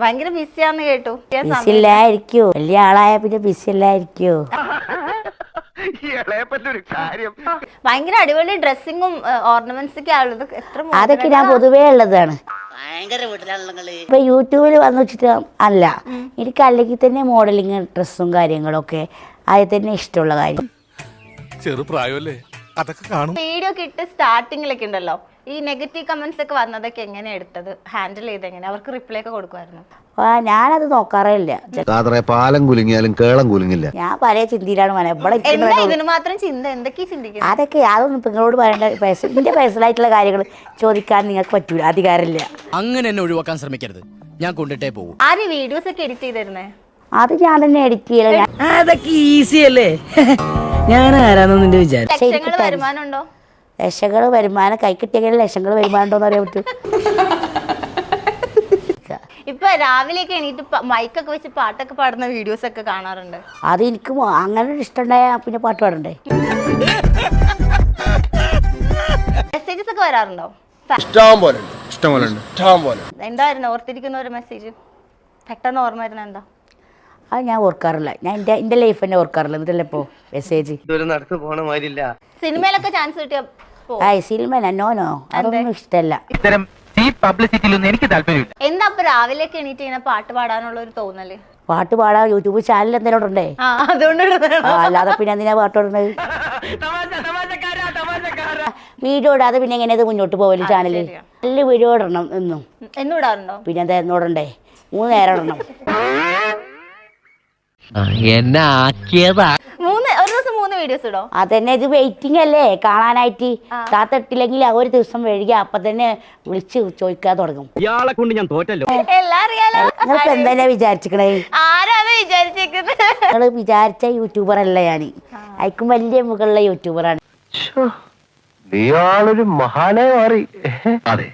ഭയങ്കര ബിസിയാന്ന് കേട്ടു. ബിസി ഇല്ലായിരിക്കോ? വലിയ ആളായ പിന്നെ ബിസി ഇല്ലായിരിക്കോ? ഭയങ്കര അടിപൊളി ഡ്രസ്സിങ്ങും ഓർണമെന്റ്സ് ഒക്കെ ആവുള്ളത്. അതൊക്കെ ഞാൻ പൊതുവേ ഉള്ളതാണ്. ഇപ്പൊ യൂട്യൂബിൽ വന്നു വെച്ചിട്ട് അല്ല, എനിക്ക് അല്ലെങ്കിൽ തന്നെ മോഡലിങ് ഡ്രസ്സും കാര്യങ്ങളൊക്കെ അതിൽ തന്നെ ഇഷ്ടമുള്ള കാര്യം. ചെറുപ്രായമല്ലേ അതൊക്കെ കാണും. വീഡിയോ ഒക്കെ ഇട്ട് സ്റ്റാർട്ടിങ്ങിലൊക്കെ ഉണ്ടല്ലോ, ഈ നെഗറ്റീവ് കമന്റ്സ് ഒക്കെ വന്നതൊക്കെ എങ്ങനെയാ എടുത്തത്, ഹാൻഡിൽ ചെയ്ത് എങ്ങനെ? അവർക്ക് റിപ്ലൈ ഒക്കെ കൊടുക്കുമായിരുന്നു? ഞാനത് നോക്കാറില്ല. പാലം കുലുങ്ങിയാലും കേളം കുലുങ്ങില്ല. ഞാൻ പല ചിന്തയിലാണ് ഇതിന് മാത്രം ചിന്ത എന്തൊക്കെയാ ചിന്തിക്കുന്നത്? അതൊക്കെ അതൊന്നും നിങ്ങളോട് പറയേണ്ട. എന്റെ പേഴ്സണലായിട്ടുള്ള കാര്യങ്ങൾ ചോദിക്കാൻ നിങ്ങൾക്ക് പറ്റൂല, അധികാരമില്ല. അങ്ങനെ എന്നെ ഒഴിവാക്കാൻ ശ്രമിക്കരുത്, ഞാൻ കൊണ്ടിട്ടേ പോകും. ആര് വീഡിയോസ് ഒക്കെ എഡിറ്റ് ചെയ്തിരുന്നേ? അത് ഞാൻ തന്നെ എഡിറ്റ് ചെയ്യല. അതൊക്കെ ഈസി അല്ലേ? ഞാൻ ആരാന്നൊന്നും വിചാരിച്ചു. ലക്ഷങ്ങൾ വരുമാനം ഉണ്ടോ? ലക്ഷങ്ങൾ വരുമാനം കൈ കിട്ടിയെങ്കിലും ലക്ഷങ്ങൾ വരുമാനം ഉണ്ടോന്ന് അറിയാൻ പറ്റും. ഇപ്പൊ രാവിലെയൊക്കെ എണീറ്റ് മൈക്കൊക്കെ വെച്ച് പാട്ടൊക്കെ പാടുന്ന വീഡിയോസ് ഒക്കെ കാണാറുണ്ട്. അത് എനിക്ക് അങ്ങനെ ഒരു ഇഷ്ടമുണ്ടായ പിന്നെ പാട്ട് പാടണ്ടേ. മെസ്സേജസ് ഒക്കെ വരാറുണ്ടോ? എന്തായിരുന്നു ഓർത്തിരിക്കുന്ന ഒരു മെസ്സേജ് പെട്ടെന്ന് ഓർമ്മ വരുന്ന എന്താ? അത് ഞാൻ ഓർക്കാറില്ല. ഞാൻ എന്റെ ലൈഫ് തന്നെ ഓർക്കാറില്ല. എന്നിട്ടല്ലേ ഇപ്പോ മെസ്സേജ്. സിനിമയിലൊക്കെ ചാൻസ് കിട്ടിയ സിനിമ നോനോ അതൊന്നും ഇഷ്ടമല്ല. എനിക്ക് താല്പര്യമില്ല. എന്താ അപ്പൊ രാവിലെയൊക്കെ എണീറ്റ് ഇങ്ങനെ പാട്ട് പാടാനുള്ള ഒരു തോന്നല്? പാട്ട് പാടാൻ യൂട്യൂബ് ചാനൽ എന്തെങ്കിലും ഉണ്ടേ, അല്ലാതെ പിന്നെ എന്തിനാ പാട്ട് പാടുന്നത്? വീഡിയോ ഇടാതെ പിന്നെ എങ്ങനെ ഇത് മുന്നോട്ട് പോവല്? ചാനല് നല്ല വീഡിയോ ഇടണം എന്നും. എന്നും ഇടാറുണ്ടോ? പിന്നെ എന്താ എന്നോടണ്ടേ 3 നേരം ഇടണം. എന്നെ ആക്കിയതാ. ഒരു ദിവസം 3 വീഡിയോസ് ഇടോ? അതന്നെ, ഇത് വെയിറ്റിംഗ് അല്ലേ കാണാനായിട്ട്. താത്ത ഇട്ടില്ലെങ്കിൽ ഒരു ദിവസം വൈകി അപ്പൊ തന്നെ വിളിച്ച് ചോദിക്കാൻ തുടങ്ങും. ഇയാളെ കൊണ്ട് ഞാൻ തോറ്റല്ലോ. എല്ലാം അറിയാലോ. നിങ്ങൾക്ക് എന്താ വിചാരിച്ചിക്കണേ? ആരാണ് വിചാരിച്ചേക്കുന്നത്? നിങ്ങള് വിചാരിച്ച യൂട്യൂബർ അല്ല ഞാൻ. അയക്കും വലിയ മുകളിലെ യൂട്യൂബറാണ്. നീയാളൊരു മഹാനായി മാറി. അതെ.